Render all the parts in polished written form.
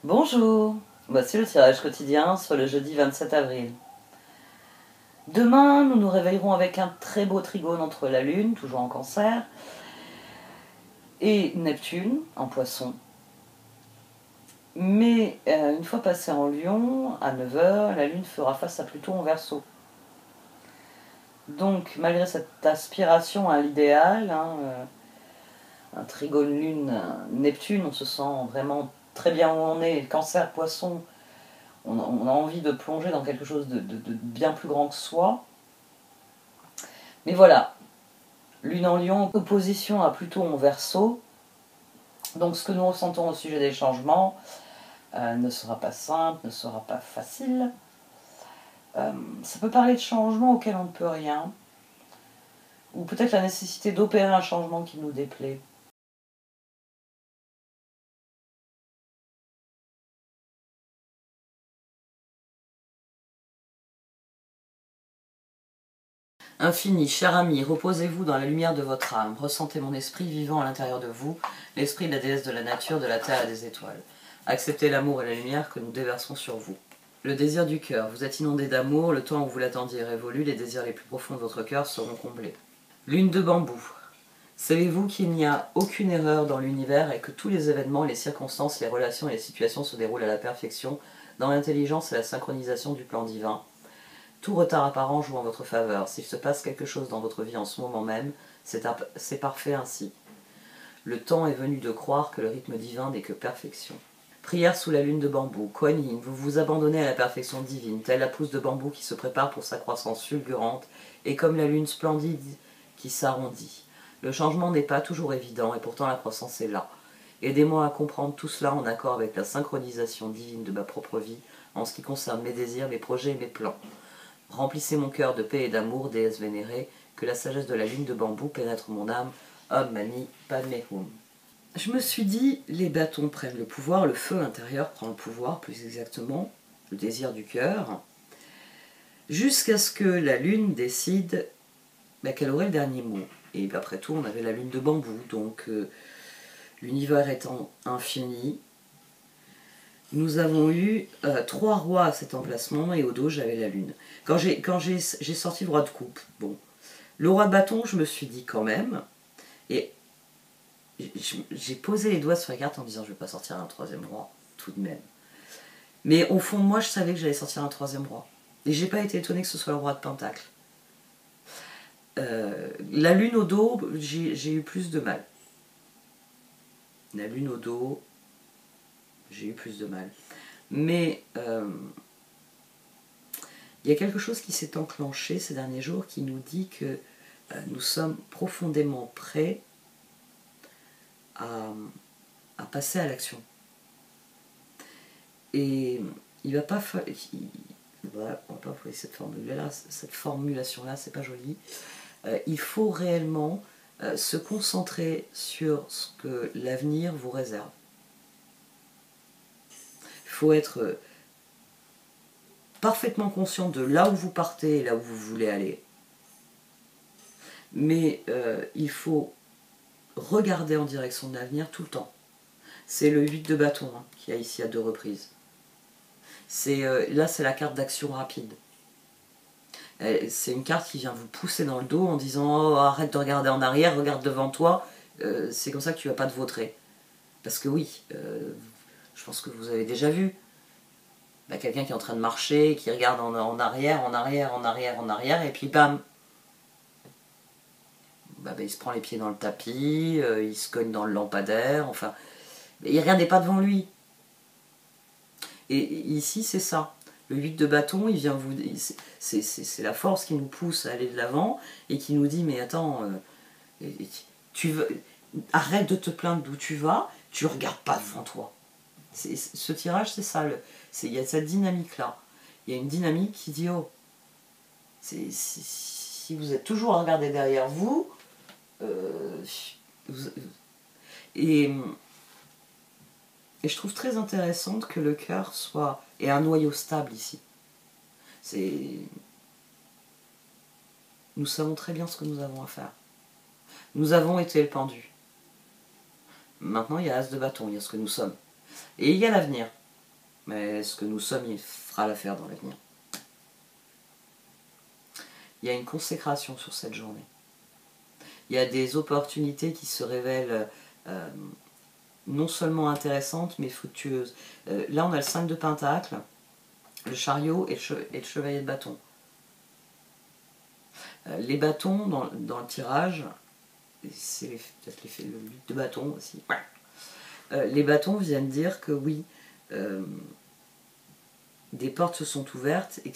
Bonjour, voici le tirage quotidien sur le jeudi 27 avril. Demain, nous nous réveillerons avec un très beau trigone entre la Lune, toujours en Cancer, et Neptune, en Poisson. Mais une fois passé en Lion, à 9 h, la Lune fera face à Pluton en Verseau. Donc, malgré cette aspiration à l'idéal, un trigone Lune-Neptune, on se sent vraiment très bien où on est. Cancer, Poisson, on a envie de plonger dans quelque chose de bien plus grand que soi. Mais voilà, Lune en Lion, opposition à Pluton en Verseau. Donc ce que nous ressentons au sujet des changements ne sera pas simple, ne sera pas facile. Ça peut parler de changements auxquels on ne peut rien. Ou peut-être la nécessité d'opérer un changement qui nous déplaît. Infini, cher ami, reposez-vous dans la lumière de votre âme, ressentez mon esprit vivant à l'intérieur de vous, l'esprit de la déesse de la nature, de la terre et des étoiles. Acceptez l'amour et la lumière que nous déversons sur vous. Le désir du cœur, vous êtes inondé d'amour, le temps où vous l'attendiez est révolu, les désirs les plus profonds de votre cœur seront comblés. Lune de bambou. Savez-vous qu'il n'y a aucune erreur dans l'univers et que tous les événements, les circonstances, les relations et les situations se déroulent à la perfection, dans l'intelligence et la synchronisation du plan divin? Tout retard apparent joue en votre faveur. S'il se passe quelque chose dans votre vie en ce moment même, c'est parfait ainsi. Le temps est venu de croire que le rythme divin n'est que perfection. Prière sous la lune de bambou. Kuan Yin, vous vous abandonnez à la perfection divine, telle la pousse de bambou qui se prépare pour sa croissance fulgurante, et comme la lune splendide qui s'arrondit. Le changement n'est pas toujours évident, et pourtant la croissance est là. Aidez-moi à comprendre tout cela en accord avec la synchronisation divine de ma propre vie, en ce qui concerne mes désirs, mes projets et mes plans. Remplissez mon cœur de paix et d'amour, déesse vénérée, que la sagesse de la lune de bambou pénètre mon âme. Om Mani Padme Hum. Je me suis dit, les bâtons prennent le pouvoir, le feu intérieur prend le pouvoir, plus exactement, le désir du cœur, jusqu'à ce que la lune décide qu'elle aurait le dernier mot. Et après tout, on avait la lune de bambou, donc l'univers étant infini, nous avons eu 3 rois à cet emplacement et au dos j'avais la lune. Quand j'ai sorti le roi de coupe, bon, le roi de bâton, je me suis dit quand même, et j'ai posé les doigts sur la carte en disant je vais pas sortir un 3e roi, tout de même. Mais au fond, moi je savais que j'allais sortir un 3e roi. Et j'ai pas été étonnée que ce soit le roi de pentacle. La lune au dos, j'ai eu plus de mal. La lune au dos, j'ai eu plus de mal. Mais il y a quelque chose qui s'est enclenché ces derniers jours qui nous dit que nous sommes profondément prêts à passer à l'action. Et il va pas falloir... Voilà, on va pas employer cette formulation-là, c'est pas joli. Il faut réellement se concentrer sur ce que l'avenir vous réserve. Il faut être parfaitement conscient de là où vous partez et là où vous voulez aller. Mais il faut regarder en direction de l'avenir tout le temps. C'est le 8 de bâton qu'il y a ici à 2 reprises. Là, c'est la carte d'action rapide. C'est une carte qui vient vous pousser dans le dos en disant oh, arrête de regarder en arrière, regarde devant toi. C'est comme ça que tu ne vas pas te vautrer. Parce que oui, je pense que vous avez déjà vu quelqu'un qui est en train de marcher, qui regarde en arrière, en arrière, en arrière, en arrière, et puis bam, il se prend les pieds dans le tapis, il se cogne dans le lampadaire, enfin, il regardait pas devant lui. Et ici, c'est ça. Le 8 de bâton, il vient vous... C'est la force qui nous pousse à aller de l'avant et qui nous dit, mais attends, arrête de te plaindre d'où tu vas, tu regardes pas devant toi. Ce tirage, c'est ça. Il y a cette dynamique-là. Il y a une dynamique qui dit, oh, si vous êtes toujours à regarder derrière vous, et je trouve très intéressante que le cœur ait un noyau stable ici. Nous savons très bien ce que nous avons à faire. Nous avons été le pendu. Maintenant, il y a As de bâton, il y a ce que nous sommes. Et il y a l'avenir. Mais ce que nous sommes, il fera l'affaire dans l'avenir. Il y a une consécration sur cette journée. Il y a des opportunités qui se révèlent non seulement intéressantes, mais fructueuses. Là, on a le 5 de Pentacle, le chariot et le chevalier de bâton. Les bâtons, dans le tirage, c'est peut-être le 8 de bâton aussi. Les bâtons viennent dire que oui, des portes se sont ouvertes et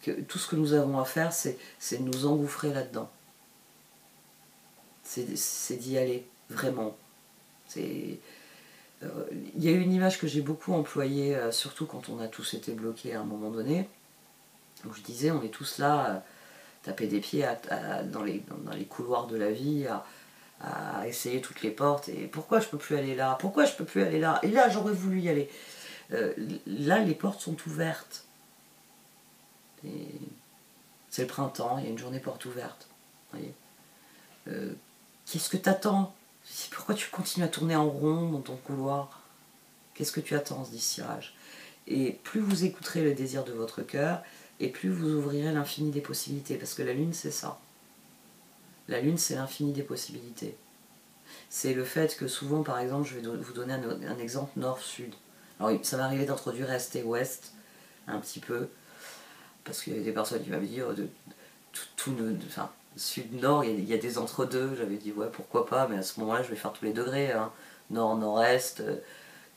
que tout ce que nous avons à faire, c'est de nous engouffrer là-dedans. C'est d'y aller, vraiment. Il y a eu une image que j'ai beaucoup employée, surtout quand on a tous été bloqués à un moment donné, où je disais, on est tous là, taper des pieds dans les couloirs de la vie, à essayer toutes les portes, et pourquoi je peux plus aller là, pourquoi je peux plus aller là, et là j'aurais voulu y aller. Là les portes sont ouvertes. C'est le printemps, il y a une journée porte ouverte. Qu'est-ce que t'attends? Pourquoi tu continues à tourner en rond dans ton couloir? Qu'est-ce que tu attends, se dit Siraj. Et plus vous écouterez le désir de votre cœur, et plus vous ouvrirez l'infini des possibilités, parce que la lune c'est ça. La lune c'est l'infini des possibilités. C'est le fait que souvent, par exemple, je vais vous donner un exemple nord-sud. Alors ça m'est arrivé d'introduire est et ouest, un petit peu, parce qu'il y avait des personnes qui m'avaient dit, enfin, sud-nord, il y a des entre-deux. J'avais dit, ouais, pourquoi pas, mais à ce moment-là, je vais faire tous les degrés. Hein. Nord-nord-est,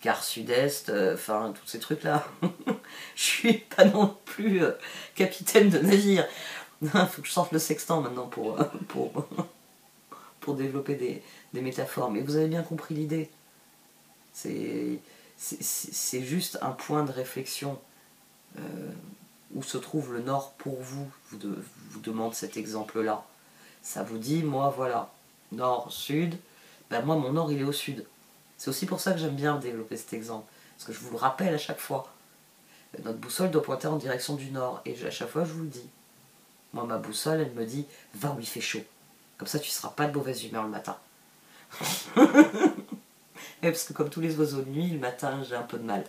quart sud-est, enfin, tous ces trucs-là. Je suis pas non plus capitaine de navire. Il faut que je sorte le sextant maintenant pour développer des métaphores. Mais vous avez bien compris l'idée. C'est juste un point de réflexion. Où se trouve le nord pour vous, vous demande cet exemple-là. Ça vous dit, moi voilà, nord, sud, ben moi mon nord il est au sud. C'est aussi pour ça que j'aime bien développer cet exemple, parce que je vous le rappelle à chaque fois. Notre boussole doit pointer en direction du nord, et à chaque fois je vous le dis. Moi ma boussole, elle me dit, va où il fait chaud. Comme ça tu ne seras pas de mauvaise humeur le matin. Et parce que comme tous les oiseaux de nuit, le matin j'ai un peu de mal.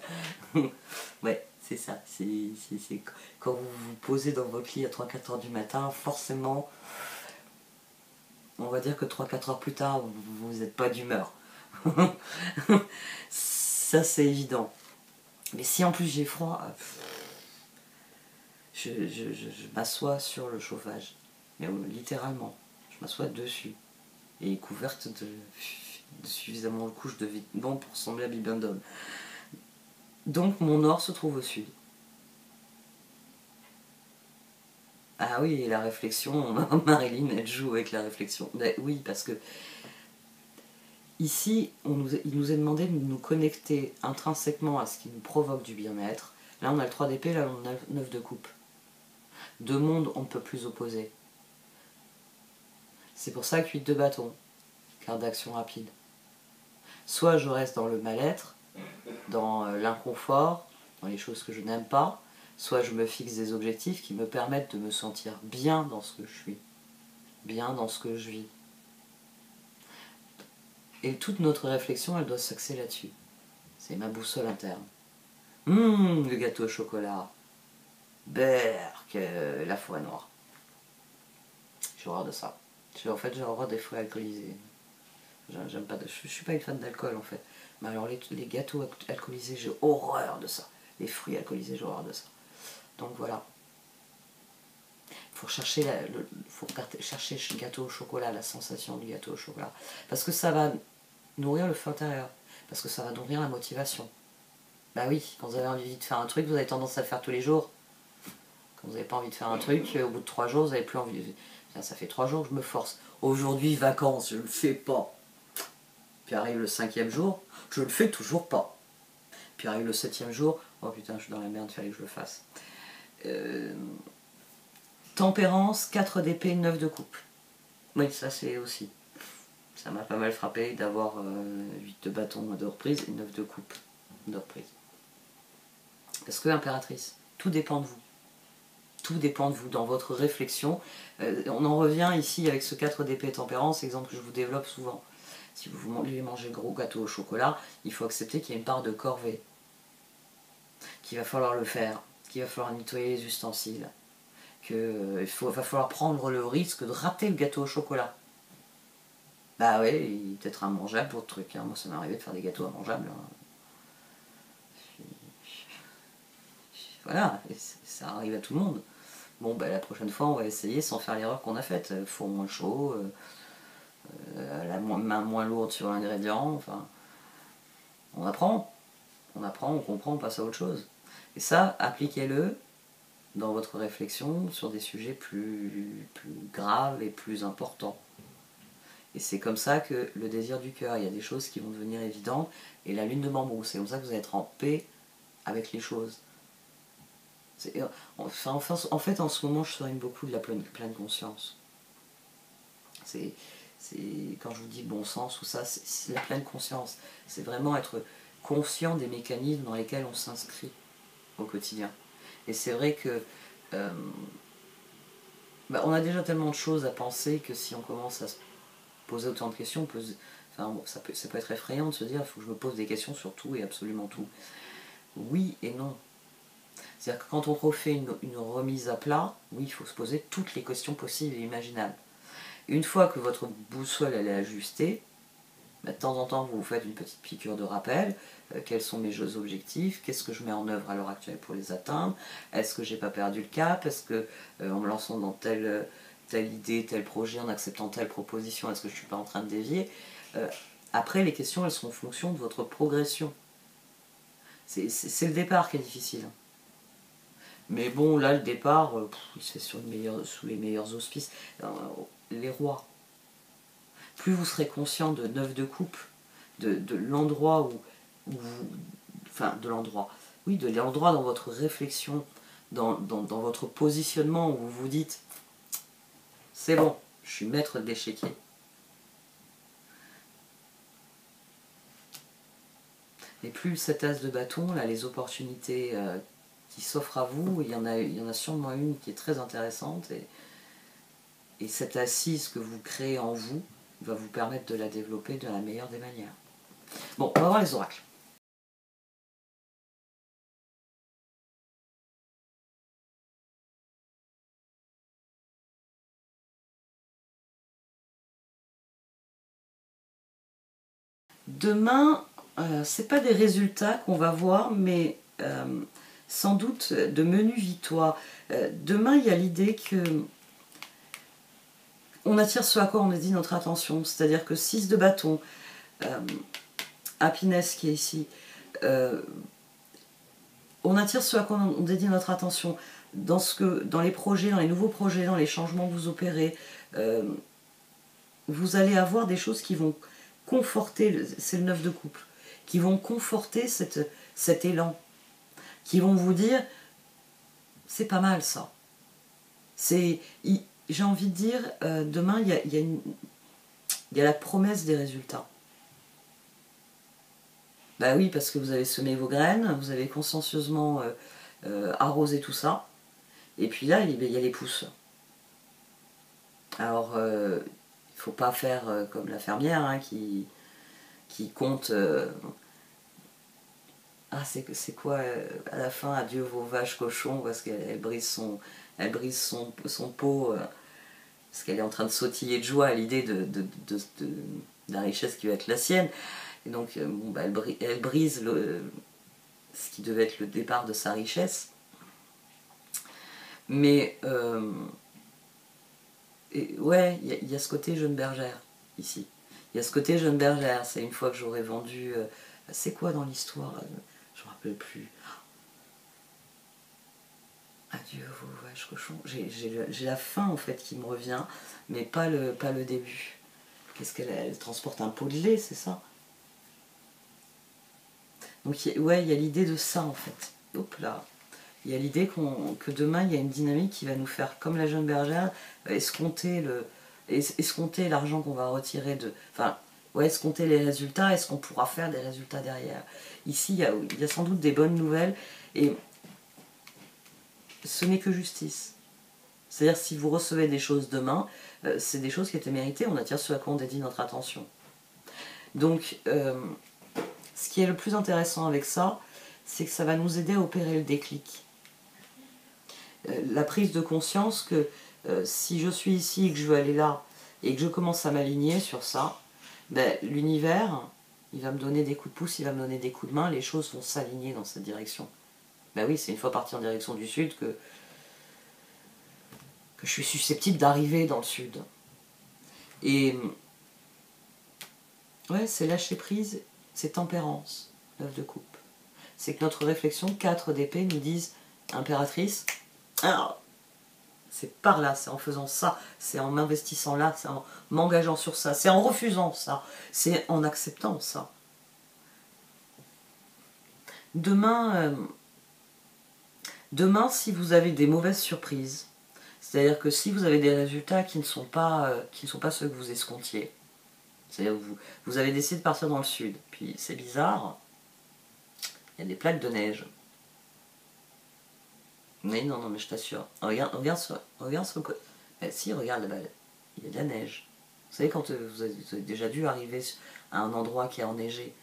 Ouais. C'est ça, c'est quand vous vous posez dans votre lit à 3-4 heures du matin, forcément, on va dire que 3-4 heures plus tard, vous n'êtes pas d'humeur. Ça c'est évident. Mais si en plus j'ai froid, je m'assois sur le chauffage. Mais littéralement, je m'assois dessus. Et couverte de suffisamment de couches de vêtements pour ressembler à Bibendum. Donc mon nord se trouve au sud. Ah oui, et la réflexion, Marilyn, elle joue avec la réflexion. Mais oui, parce que ici, il nous est demandé de nous connecter intrinsèquement à ce qui nous provoque du bien-être. Là, on a le 3 d'épée, là, on a le 9 de coupe. Deux mondes, on ne peut plus opposer. C'est pour ça que 8 de bâton, carte d'action rapide. Soit je reste dans le mal-être, dans l'inconfort, dans les choses que je n'aime pas, soit je me fixe des objectifs qui me permettent de me sentir bien dans ce que je suis, bien dans ce que je vis. Et toute notre réflexion, elle doit s'axer là-dessus. C'est ma boussole interne. Le gâteau au chocolat. Berk, la forêt noire. J'ai horreur de ça. En fait, j'ai horreur des fruits alcoolisés. J'aime pas je suis pas une fan d'alcool en fait. Mais alors les gâteaux alcoolisés, j'ai horreur de ça. Les fruits alcoolisés, j'ai horreur de ça. Donc voilà. Faut chercher le gâteau au chocolat, la sensation du gâteau au chocolat. Parce que ça va nourrir le feu intérieur. Parce que ça va nourrir la motivation. Bah oui, quand vous avez envie de faire un truc, vous avez tendance à le faire tous les jours. Quand vous n'avez pas envie de faire un truc, au bout de 3 jours, vous n'avez plus envie. Ça fait 3 jours que je me force. Aujourd'hui, vacances, je le fais pas. Puis arrive le 5e jour, je le fais toujours pas. Puis arrive le 7e jour, oh putain, je suis dans la merde, il fallait que je le fasse. Tempérance, 4 d'épée, 9 de coupe. Oui, ça c'est aussi. Ça m'a pas mal frappé d'avoir 8 de bâton de reprise et 9 de coupe de reprise. Parce que impératrice, tout dépend de vous. Tout dépend de vous, dans votre réflexion. On en revient ici avec ce 4 d'épée tempérance, exemple que je vous développe souvent. Si vous voulez manger gros gâteau au chocolat, il faut accepter qu'il y a une part de corvée. qu'il va falloir le faire, qu'il va falloir nettoyer les ustensiles, qu'il va falloir prendre le risque de rater le gâteau au chocolat. Bah ouais, il est peut-être immangeable pour le truc, hein. Moi ça m'est arrivé de faire des gâteaux immangeables. Hein. Voilà, et ça arrive à tout le monde. Bon, bah la prochaine fois, on va essayer sans faire l'erreur qu'on a faite. Four moins chaud, la main moins lourde sur l'ingrédient, enfin... On apprend, on comprend, on passe à autre chose. Et ça, appliquez-le dans votre réflexion sur des sujets plus graves et plus importants. Et c'est comme ça que le désir du cœur, il y a des choses qui vont devenir évidentes, et la lune de bambou, c'est comme ça que vous allez être en paix avec les choses. En fait, en ce moment, je souligne beaucoup de la pleine conscience. C'est quand je vous dis bon sens ou ça, c'est la pleine conscience. C'est vraiment être conscient des mécanismes dans lesquels on s'inscrit au quotidien. Et c'est vrai que on a déjà tellement de choses à penser que si on commence à se poser autant de questions, ça peut être effrayant de se dire il faut que je me pose des questions sur tout et absolument tout. Oui et non. C'est-à-dire que quand on refait une remise à plat, oui, il faut se poser toutes les questions possibles et imaginables. Une fois que votre boussole elle est ajustée, de temps en temps vous vous faites une petite piqûre de rappel. Quels sont mes jeux objectifs? Qu'est-ce que je mets en œuvre à l'heure actuelle pour les atteindre? Est-ce que j'ai pas perdu le cap? Est-ce que en me lançant dans telle idée, tel projet, en acceptant telle proposition, est-ce que je suis pas en train de dévier? Après, les questions elles sont en fonction de votre progression. C'est le départ qui est difficile. Mais bon, là, le départ, il se fait sous les meilleurs auspices. Les rois. Plus vous serez conscient de 9 de coupe, de l'endroit où vous... Enfin, de l'endroit. Oui, de l'endroit dans votre réflexion, dans votre positionnement, où vous vous dites « C'est bon, je suis maître de l'échiquier ». Et plus cet as de bâton, là, les opportunités qui s'offrent à vous, il y en a sûrement une qui est très intéressante, et cette assise que vous créez en vous va vous permettre de la développer de la meilleure des manières. Bon, on va voir les oracles. Demain, c'est pas des résultats qu'on va voir, mais sans doute de menus victoires. Demain, il y a l'idée que on attire ce à quoi on dédie notre attention, c'est-à-dire que 6 de bâton, Happiness qui est ici, on attire ce à quoi on dédie notre attention. Dans les projets, dans les nouveaux projets, dans les changements que vous opérez, vous allez avoir des choses qui vont conforter, c'est le 9 de coupe, qui vont conforter cet élan, qui vont vous dire c'est pas mal ça. J'ai envie de dire, demain il y a la promesse des résultats. Bah oui, parce que vous avez semé vos graines, vous avez consciencieusement arrosé tout ça, et puis là il y a les pousses. Alors il faut pas faire comme la fermière hein, qui compte... Ah, c'est quoi à la fin, adieu vos vaches cochons, parce qu'elle brise son pot, parce qu'elle est en train de sautiller de joie à l'idée de la richesse qui va être la sienne. Et donc, bon, bah, elle brise ce qui devait être le départ de sa richesse. Mais, ouais, il y a ce côté jeune bergère, ici. Il y a ce côté jeune bergère, c'est une fois que j'aurai vendu... c'est quoi dans l'histoire? Je me rappelle plus. Adieu vos vaches cochons. J'ai la fin en fait qui me revient, mais pas le début. Qu'est-ce qu'elle transporte un pot de lait, c'est ça? Donc ouais, il y a l'idée de ça en fait. Hop là. Il y a l'idée que demain il y a une dynamique qui va nous faire, comme la jeune bergère, escompter l'argent qu'on va retirer de... Enfin, ouais, escompter les résultats, est-ce qu'on pourra faire des résultats derrière? Ici, il y a sans doute des bonnes nouvelles, et ce n'est que justice. C'est-à-dire, si vous recevez des choses demain, c'est des choses qui étaient méritées, on attire ce à quoi on dédie notre attention. Donc, ce qui est le plus intéressant avec ça, c'est que ça va nous aider à opérer le déclic. La prise de conscience que si je suis ici et que je veux aller là, et que je commence à m'aligner sur ça, ben, l'univers, il va me donner des coups de pouce, il va me donner des coups de main, les choses vont s'aligner dans cette direction. Ben oui, c'est une fois parti en direction du sud que je suis susceptible d'arriver dans le sud. Et ouais, c'est lâcher prise, c'est tempérance, l'œuf de coupe. C'est que notre réflexion, 4 d'épée, nous disent, impératrice, alors, c'est par là, c'est en faisant ça, c'est en m'investissant là, c'est en m'engageant sur ça, c'est en refusant ça, c'est en acceptant ça. Demain, si vous avez des mauvaises surprises, c'est-à-dire que si vous avez des résultats qui ne sont pas ceux que vous escomptiez, c'est-à-dire que vous avez décidé de partir dans le sud, puis c'est bizarre, il y a des plaques de neige. Mais non, mais je t'assure, regarde sur le côté. Si, regarde là-bas, il y a de la neige. Vous savez, quand vous avez déjà dû arriver à un endroit qui est enneigé,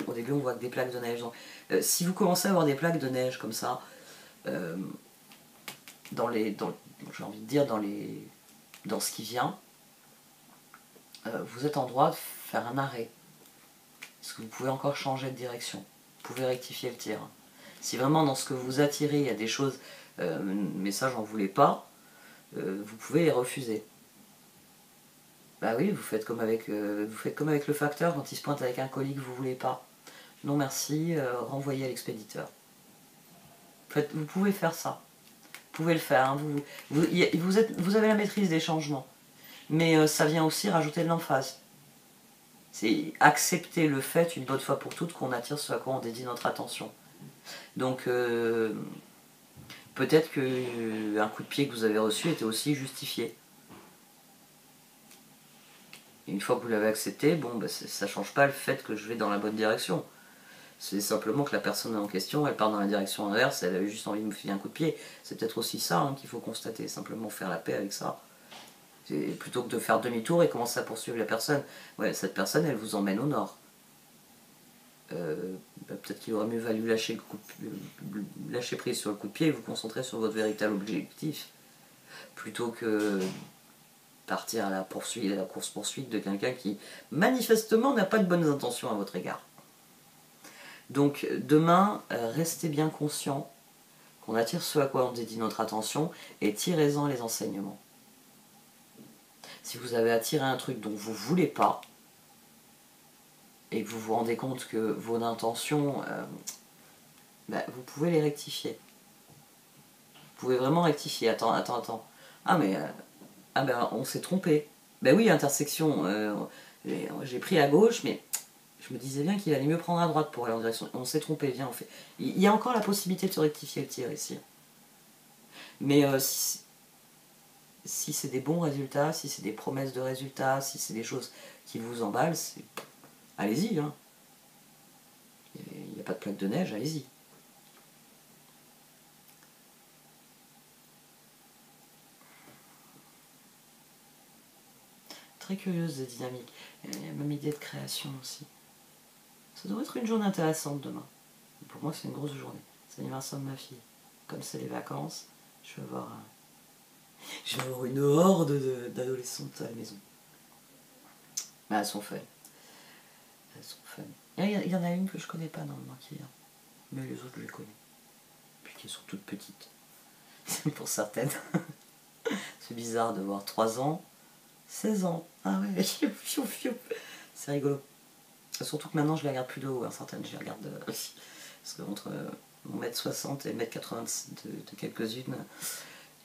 au début on voit que des plaques de neige. Donc, si vous commencez à avoir des plaques de neige comme ça, j'ai envie de dire dans ce qui vient, vous êtes en droit de faire un arrêt. Parce que vous pouvez encore changer de direction. Vous pouvez rectifier le tir. Si vraiment dans ce que vous attirez, il y a des choses, mais ça j'en voulais pas, vous pouvez les refuser. Bah oui, vous faites comme avec le facteur quand il se pointe avec un colis que vous voulez pas. Non merci, renvoyez à l'expéditeur. Vous pouvez faire ça. Vous pouvez le faire. Hein. Vous avez la maîtrise des changements. Mais ça vient aussi rajouter de l'emphase. C'est accepter le fait, une bonne fois pour toutes, qu'on attire ce à quoi on dédie notre attention. Donc, peut-être qu'un coup de pied que vous avez reçu était aussi justifié. Et une fois que vous l'avez accepté, bon, bah, ça ne change pas le fait que je vais dans la bonne direction. C'est simplement que la personne en question, elle part dans la direction inverse, elle avait juste envie de me filer un coup de pied. C'est peut-être aussi ça hein, qu'il faut constater, simplement faire la paix avec ça. Plutôt que de faire demi-tour et commencer à poursuivre la personne. Ouais, cette personne, elle vous emmène au nord. Peut-être qu'il aurait mieux valu lâcher prise sur le coup de pied et vous concentrer sur votre véritable objectif. Plutôt que partir à la course-poursuite de quelqu'un qui, manifestement, n'a pas de bonnes intentions à votre égard. Donc, demain, restez bien conscient qu'on attire ce à quoi on dédie notre attention et tirez-en les enseignements. Si vous avez attiré un truc dont vous ne voulez pas, et que vous vous rendez compte que vos intentions, vous pouvez les rectifier. Vous pouvez vraiment rectifier. Attends. Ah mais, on s'est trompé. Ben oui, intersection, j'ai pris à gauche, mais je me disais bien qu'il allait mieux prendre à droite pour aller en direction. On s'est trompé, viens, on fait. Il y a encore la possibilité de se rectifier le tir ici. Mais si c'est des bons résultats, si c'est des promesses de résultats, si c'est des choses qui vous emballent, allez-y. Hein. Il n'y a pas de plaque de neige, allez-y. Très curieuse de dynamique. Il y a même idée de création aussi. Ça devrait être une journée intéressante demain. Pour moi, c'est une grosse journée. C'est l'anniversaire de ma fille. Comme c'est les vacances, je vais avoir une horde d'adolescentes à la maison. Mais elles sont fun. Elles sont fun. Il y en a une que je connais pas dans le maquillage. Mais les autres, je les connais. Puis qu'elles sont toutes petites. Pour certaines. C'est bizarre de voir 3 ans, 16 ans. Ah ouais, c'est rigolo. Surtout que maintenant, je les regarde plus de haut. Hein. Certaines, je les regarde... parce que entre mon 1m60 et 1m80 de quelques-unes,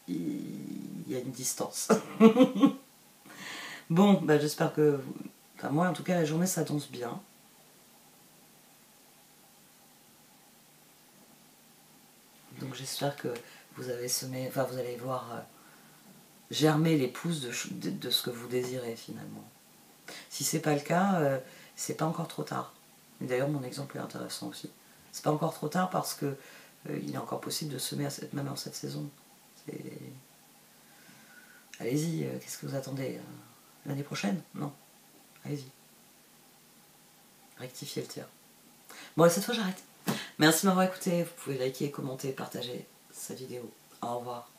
il y a une distance. Bon, j'espère que... Enfin, moi, en tout cas, la journée s'annonce bien. Donc j'espère que vous avez semé... Enfin, vous allez voir germer les pousses de ce que vous désirez, finalement. Si c'est pas le cas, c'est pas encore trop tard. Et d'ailleurs, mon exemple est intéressant aussi. C'est pas encore trop tard parce que il est encore possible de semer même en cette saison. Allez-y, qu'est-ce que vous attendez l'année prochaine? Non. Allez-y. Rectifiez le tir. Bon, cette fois j'arrête. Merci de m'avoir écouté, vous pouvez liker, commenter, partager cette vidéo. Au revoir.